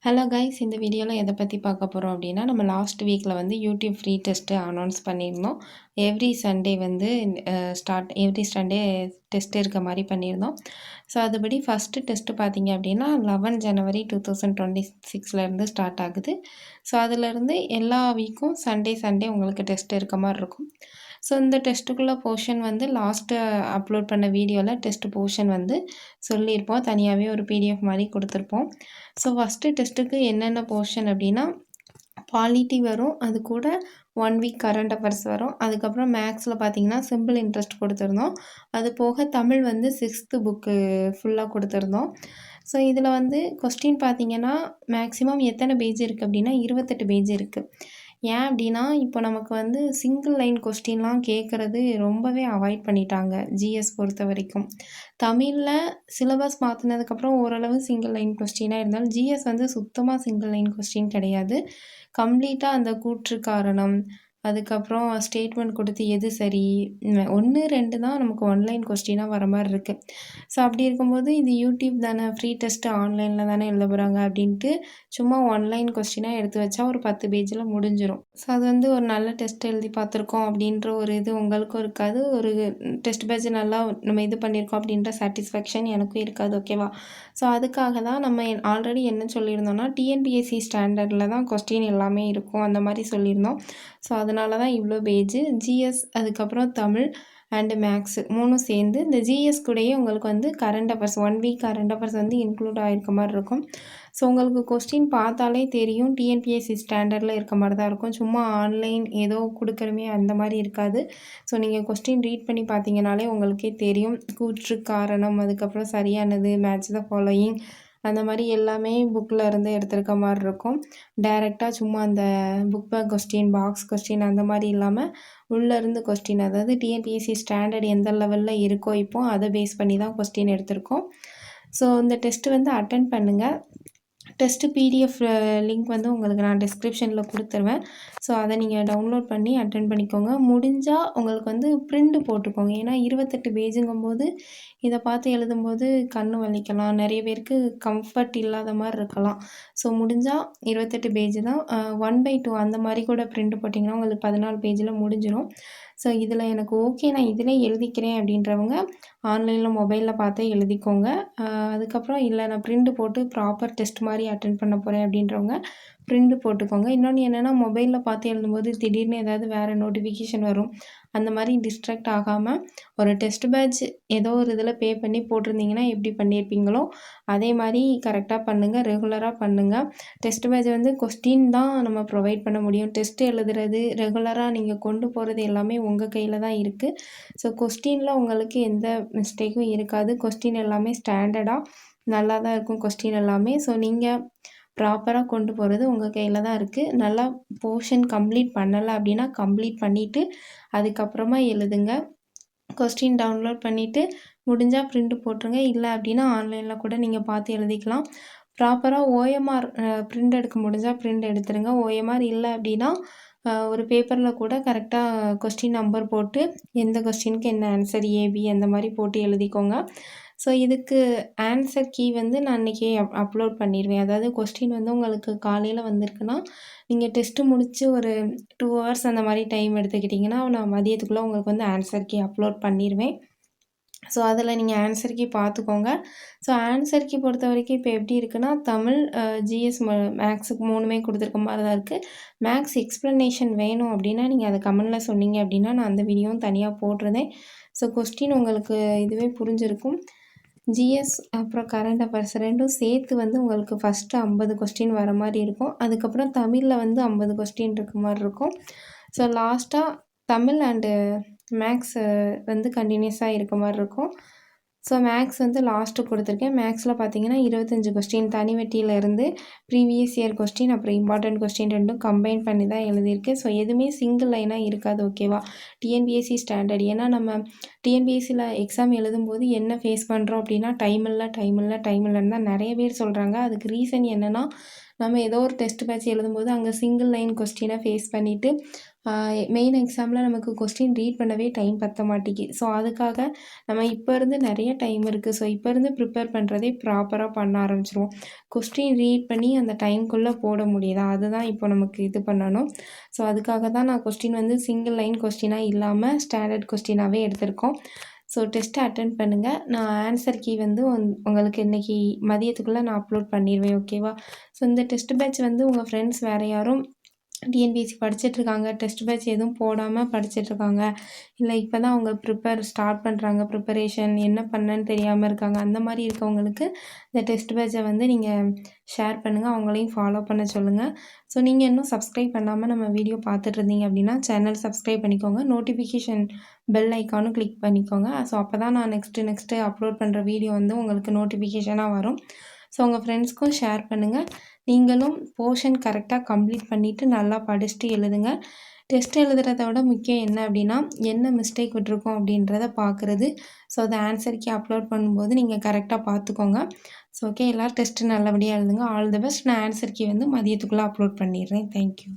Hello guys, இந்த வீடியோவில் எதை பற்றி பார்க்க போகிறோம் அப்படின்னா, நம்ம லாஸ்ட் வீக்கில் வந்து யூடியூப் ஃப்ரீ டெஸ்ட்டு அனௌன்ஸ் பண்ணியிருந்தோம். எவ்ரி சண்டே வந்து எவ்ரி சண்டே டெஸ்ட் இருக்க மாதிரி பண்ணியிருந்தோம். ஸோ அதுபடி ஃபஸ்ட்டு டெஸ்ட்டு பார்த்தீங்க அப்படின்னா 11 ஜனவரி 2026 ஸ்டார்ட் ஆகுது. ஸோ அதிலேருந்து எல்லா வீக்கும் சண்டே உங்களுக்கு டெஸ்ட் இருக்க மாதிரி இருக்கும். ஸோ இந்த டெஸ்ட்டுக்குள்ள போர்ஷன் வந்து லாஸ்ட்டு அப்லோட் பண்ண வீடியோவில் டெஸ்ட் போர்ஷன் வந்து சொல்லியிருப்போம். தனியாகவே ஒரு பிடிஎஃப் மாதிரி கொடுத்துருப்போம். ஸோ ஃபஸ்ட்டு டெஸ்ட்டுக்கு என்னென்ன போர்ஷன் அப்படின்னா, பாலிட்டி வரும். அது கூட 1 வீக் கரண்ட் அஃபேர்ஸ் வரும். அதுக்கப்புறம் மேக்ஸில் பார்த்தீங்கன்னா சிம்பிள் இன்ட்ரெஸ்ட் கொடுத்துருந்தோம். அது போக தமிழ் வந்து 6th புக்கு ஃபுல்லாக கொடுத்துருந்தோம். ஸோ இதில் வந்து கொஸ்டின் பார்த்தீங்கன்னா மேக்ஸிமம் எத்தனை பேஜ் இருக்குது அப்படின்னா 28 பேஜ் இருக்குது. ஏன் அப்படின்னா, இப்போ நமக்கு வந்து சிங்கிள் லைன் கொஸ்டின்லாம் கேட்குறது ரொம்பவே அவாய்ட் பண்ணிட்டாங்க ஜிஎஸ் பொறுத்த வரைக்கும். தமிழில் சிலபஸ் மாற்றினதுக்கப்புறம் ஓரளவு சிங்கிள் லைன் கொஸ்டினாக இருந்தாலும் ஜிஎஸ் வந்து சுத்தமாக சிங்கிள் லைன் கொஸ்டின் கிடையாது. கம்ப்ளீட்டாக அந்த கூற்று காரணம், அதுக்கப்புறம் ஸ்டேட்மெண்ட் கொடுத்து எது சரி, 1, 2 தான் நமக்கு ஒன்லைன் கொஸ்டினாக வர மாதிரி இருக்குது. ஸோ அப்படி இருக்கும்போது இது யூடியூப் தானே, ஃப்ரீ டெஸ்ட்டு ஆன்லைனில் தானே எழுத போகிறாங்க அப்படின்ட்டு சும்மா ஒன்லைன் கொஸ்டினாக எடுத்து வச்சா ஒரு 10 பேஜில் முடிஞ்சிடும். ஸோ அது வந்து ஒரு நல்ல டெஸ்ட் எழுதி பார்த்துருக்கோம் அப்படின்ற ஒரு இது உங்களுக்கும் இருக்காது. ஒரு டெஸ்ட் பேட்ச் நல்லா நம்ம இது பண்ணியிருக்கோம் அப்படின்ற சாட்டிஸ்ஃபேக்ஷன் எனக்கும் இருக்காது. ஓகேவா? ஸோ அதுக்காக தான் நம்ம ஆல்ரெடி என்ன சொல்லியிருந்தோம்னா, டிஎன்பிஎஸ்சி ஸ்டாண்டர்டில் தான் கொஸ்டின் எல்லாமே இருக்கும் அந்த மாதிரி சொல்லியிருந்தோம். ஸோ அதனால தான் இவ்வளோ பேஜு. ஜிஎஸ், அதுக்கப்புறம் தமிழ் அண்டு மேக்ஸு 3ம் சேர்ந்து இந்த ஜிஎஸ் கூடயே உங்களுக்கு வந்து current affairs 1 week current affairs வந்து இன்க்ளூட் ஆகிருக்க மாதிரி இருக்கும். ஸோ உங்களுக்கு கொஸ்டின் பார்த்தாலே தெரியும் டிஎன்பிஎஸ்சி ஸ்டாண்டர்டில் இருக்க மாதிரி தான் இருக்கும். சும்மா ஆன்லைன் ஏதோ கொடுக்குறமே அந்த மாதிரி இருக்காது. ஸோ நீங்கள் கொஸ்டின் ரீட் பண்ணி பார்த்தீங்கனாலே உங்களுக்கே தெரியும். கூற்று காரணம், அதுக்கப்புறம் சரியானது, மேட்ச் த ஃபாலோயிங், அந்த மாதிரி எல்லாமே புக்கில் இருந்து எடுத்திருக்க மாதிரி இருக்கும். டைரெக்டாக சும்மா அந்த book back question, box question அந்த மாதிரி இல்லாமல் உள்ளேருந்து கொஸ்டின், அதாவது டிஎன்பிஎஸ்சி ஸ்டாண்டர்ட் எந்த லெவலில் இருக்கோ இப்போ அதை பேஸ் பண்ணி தான் கொஸ்டின் எடுத்திருக்கோம். ஸோ இந்த டெஸ்ட்டு வந்து அட்டென்ட் பண்ணுங்கள். டெஸ்ட்டு பிடிஎஃப் லிங்க் வந்து உங்களுக்கு நான் டிஸ்கிரிப்ஷனில் கொடுத்துருவேன். ஸோ அதை நீங்கள் டவுன்லோட் பண்ணி அட்டென்ட் பண்ணிக்கோங்க. முடிஞ்சால் உங்களுக்கு வந்து பிரிண்ட் போட்டுக்கோங்க. ஏன்னா 28 பேஜுங்கும்போது இதை பார்த்து எழுதும்போது கண்ணு வலிக்கலாம். நிறைய பேருக்கு கம்ஃபர்ட் இல்லாத மாதிரி இருக்கலாம். ஸோ முடிஞ்சால் 28 பேஜ் தான். 1/2 அந்த மாதிரி கூட பிரிண்ட் போட்டிங்கன்னா உங்களுக்கு 14 பேஜில் முடிஞ்சிடும். ஸோ இதில் எனக்கு ஓகே, நான் இதிலே எழுதிக்கிறேன் அப்படின்றவங்க ஆன்லைனில் மொபைலில் பார்த்தே எழுதிக்கோங்க. அதுக்கப்புறம் இல்லை நான் பிரிண்ட் போட்டு ப்ராப்பர் டெஸ்ட் மாதிரி அட்டென்ட் பண்ண போகிறேன் அப்படின்றவங்க பிரிண்ட் போட்டுக்கோங்க. இன்னொன்று என்னென்னா, மொபைலில் பார்த்து எழுதும்போது திடீர்னு ஏதாவது வேறு நோட்டிஃபிகேஷன் வரும். அந்த மாதிரி டிஸ்ட்ராக்ட் ஆகாமல் ஒரு டெஸ்ட் பேட்ச் ஏதோ ஒரு இதில் பே பண்ணி போட்டிருந்தீங்கன்னா எப்படி பண்ணியிருப்பீங்களோ அதே மாதிரி கரெக்டாக பண்ணுங்கள், ரெகுலராக பண்ணுங்கள். டெஸ்ட் பேட்ச் வந்து கொஸ்டின் தான் நம்ம ப்ரொவைட் பண்ண முடியும். டெஸ்ட் எழுதுறது ரெகுலராக நீங்கள் கொண்டு போகிறது எல்லாமே உங்கள் கையில் தான் இருக்குது. ஸோ கொஸ்டினில் உங்களுக்கு எந்த மிஸ்டேக்கும் இருக்காது. கொஸ்டின் எல்லாமே ஸ்டாண்டர்டாக நல்லா தான் இருக்கும் கொஸ்டின் எல்லாமே. ஸோ நீங்கள் ப்ராப்பராக கொண்டு போகிறது உங்கள் கையில் தான் இருக்குது. நல்லா போர்ஷன் கம்ப்ளீட் பண்ணலை அப்படின்னா கம்ப்ளீட் பண்ணிவிட்டு அதுக்கப்புறமா எழுதுங்க. கொஸ்டின் டவுன்லோட் பண்ணிவிட்டு முடிஞ்சால் பிரிண்ட் போட்டுருங்க. இல்லை அப்படின்னா ஆன்லைனில் கூட நீங்கள் பார்த்து எழுதிக்கலாம். ப்ராப்பராக ஓஎம்ஆர் பிரிண்ட் எடுக்க முடிஞ்சால் பிரிண்ட் எடுத்துருங்க. ஓஎம்ஆர் இல்லை அப்படின்னா ஒரு பேப்பரில் கூட கரெக்டாக கொஸ்டின் நம்பர் போட்டு எந்த கொஸ்டினுக்கு என்ன ஆன்சர் ஏபி அந்த மாதிரி போட்டு எழுதிக்கோங்க. ஸோ இதுக்கு ஆன்சர் கீ வந்து நான் இன்றைக்கி அப்லோட் பண்ணிடுவேன். அதாவது கொஸ்டின் வந்து உங்களுக்கு காலையில் வந்திருக்குன்னா நீங்கள் டெஸ்ட்டு முடித்து ஒரு 2 ஹவர்ஸ் அந்த மாதிரி டைம் எடுத்துக்கிட்டிங்கன்னா நான் மதியத்துக்குள்ளே உங்களுக்கு வந்து ஆன்சர் கீ அப்லோட் பண்ணிடுவேன். ஸோ அதில் நீங்கள் ஆன்சர் கீ பார்த்துக்கோங்க. ஸோ ஆன்சர் கீ பொறுத்த வரைக்கும் இப்போ எப்படி இருக்குன்னா, தமிழ், ஜிஎஸ், மேக்ஸுக்கு 3மே கொடுத்துருக்க மாதிரி தான் இருக்குது. மேக்ஸ் எக்ஸ்ப்ளனேஷன் வேணும் அப்படின்னா நீங்கள் அதை கமெண்டில் சொன்னீங்க அப்படின்னா நான் அந்த வீடியோவும் தனியாக போட்டிருந்தேன். ஸோ கொஸ்டின் உங்களுக்கு இதுவே புரிஞ்சிருக்கும். ஜிஎஸ் அப்புறம் கரண்ட் அஃபேர்ஸ் 2ம் சேர்த்து வந்து உங்களுக்கு ஃபஸ்ட்டு 50 கொஸ்டின் வர மாதிரி இருக்கும். அதுக்கப்புறம் தமிழில் வந்து 50 கொஸ்டின் இருக்க மாதிரி இருக்கும். ஸோ லாஸ்ட்டாக தமிழ் அண்டு மேக்ஸ் வந்து கண்டினியூஸாக இருக்க மாதிரி இருக்கும். ஸோ மேக்ஸ் வந்து லாஸ்ட்டு கொடுத்துருக்கேன். மேக்ஸில் பார்த்தீங்கன்னா 25 கொஸ்டின் தனிவெட்டியிலேருந்து ப்ரீவியஸ் இயர் கொஸ்டின் அப்புறம் இம்பார்ட்டன்ட் கொஸ்டின் 2ம் கம்பைன் பண்ணி தான் எழுதியிருக்கேன். ஸோ எதுவுமே சிங்கிள் லைனாக இருக்காது. ஓகேவா? TNPSC standard. ஏன்னா நம்ம டிஎன்பிஎஸ்சியில் எக்ஸாம் எழுதும்போது என்ன ஃபேஸ் பண்ணுறோம் அப்படின்னா டைம் இல்லைன்னு தான் நிறைய பேர் சொல்கிறாங்க. அதுக்கு ரீசன் என்னென்னா, நம்ம ஏதோ ஒரு டெஸ்ட் பேட்ச் எழுதும்போது அங்கே சிங்கிள் லைன் கொஸ்டினை ஃபேஸ் பண்ணிவிட்டு மெயின் எக்ஸாமில் நமக்கு கொஸ்டின் ரீட் பண்ணவே டைம் பத்த மாட்டேங்கி. ஸோ அதுக்காக நம்ம இப்போ இருந்து நிறைய டைம் இருக்குது. ஸோ இப்போ இருந்து ப்ரிப்பேர் பண்ணுறதே ப்ராப்பராக பண்ண ஆரம்பிச்சிருவோம். கொஸ்டின் ரீட் பண்ணி அந்த டைம்குள்ளே போட முடியுதா, அதுதான் இப்போ நமக்கு இது பண்ணணும். ஸோ அதுக்காக தான் நான் கொஸ்டின் வந்து சிங்கிள் லைன் கொஸ்டினாக இல்லாமல் ஸ்டாண்டர்ட் கொஸ்டினாகவே எடுத்திருக்கோம். ஸோ டெஸ்ட்டை அட்டெண்ட் பண்ணுங்கள். நான் ஆன்சர் கீ வந்து உங்களுக்கு இன்றைக்கி மதியத்துக்குள்ளே நான் அப்லோட் பண்ணிடுவேன். ஓகேவா? ஸோ இந்த டெஸ்ட் பேட்ச் வந்து உங்கள் ஃப்ரெண்ட்ஸ் வேறு யாரும் டிஎன்பிஎஸ்சி படிச்சிட்ருக்காங்க, டெஸ்ட் பேட்ச் எதுவும் போடாமல் படிச்சிட்ருக்காங்க, இல்லை இப்போ தான் அவங்க ஸ்டார்ட் பண்ணுறாங்க, ப்ரிப்பரேஷன் என்ன பண்ணேன்னு தெரியாமல் இருக்காங்க, அந்த மாதிரி இருக்கவங்களுக்கு இந்த டெஸ்ட் பேட்சை வந்து நீங்கள் ஷேர் பண்ணுங்கள், அவங்களையும் ஃபாலோ பண்ண சொல்லுங்கள். ஸோ நீங்கள் இன்னும் சப்ஸ்கிரைப் பண்ணாமல் நம்ம வீடியோ பார்த்துட்டு இருந்தீங்க அப்படின்னா சேனல் சப்ஸ்கிரைப் பண்ணிக்கோங்க, நோட்டிஃபிகேஷன் பெல் ஐக்கானும் கிளிக் பண்ணிக்கோங்க. ஸோ அப்போ தான் நான் நெக்ஸ்ட்டு அப்லோட் பண்ணுற வீடியோ வந்து உங்களுக்கு நோட்டிஃபிகேஷனாக வரும். ஸோ உங்கள் ஃப்ரெண்ட்ஸ்க்கும் ஷேர் பண்ணுங்கள். நீங்களும் போர்ஷன் கரெக்டாக கம்ப்ளீட் பண்ணிவிட்டு நல்லா படிச்சுட்டு எழுதுங்க. டெஸ்ட் எழுதுறத விட முக்கியம் என்ன அப்படின்னா, என்ன மிஸ்டேக் விட்டுருக்கோம் அப்படின்றத பார்க்குறது. ஸோ அதை ஆன்சர் கீ அப்லோட் பண்ணும்போது நீங்கள் கரெக்டாக பார்த்துக்கோங்க. ஸோ ஓகே, எல்லோரும் டெஸ்ட்டு நல்லபடியாக எழுதுங்க. All the best. நான் ஆன்சர் கீ வந்து மதியத்துக்குள்ளே அப்லோட் பண்ணிடுறேன். தேங்க்யூ.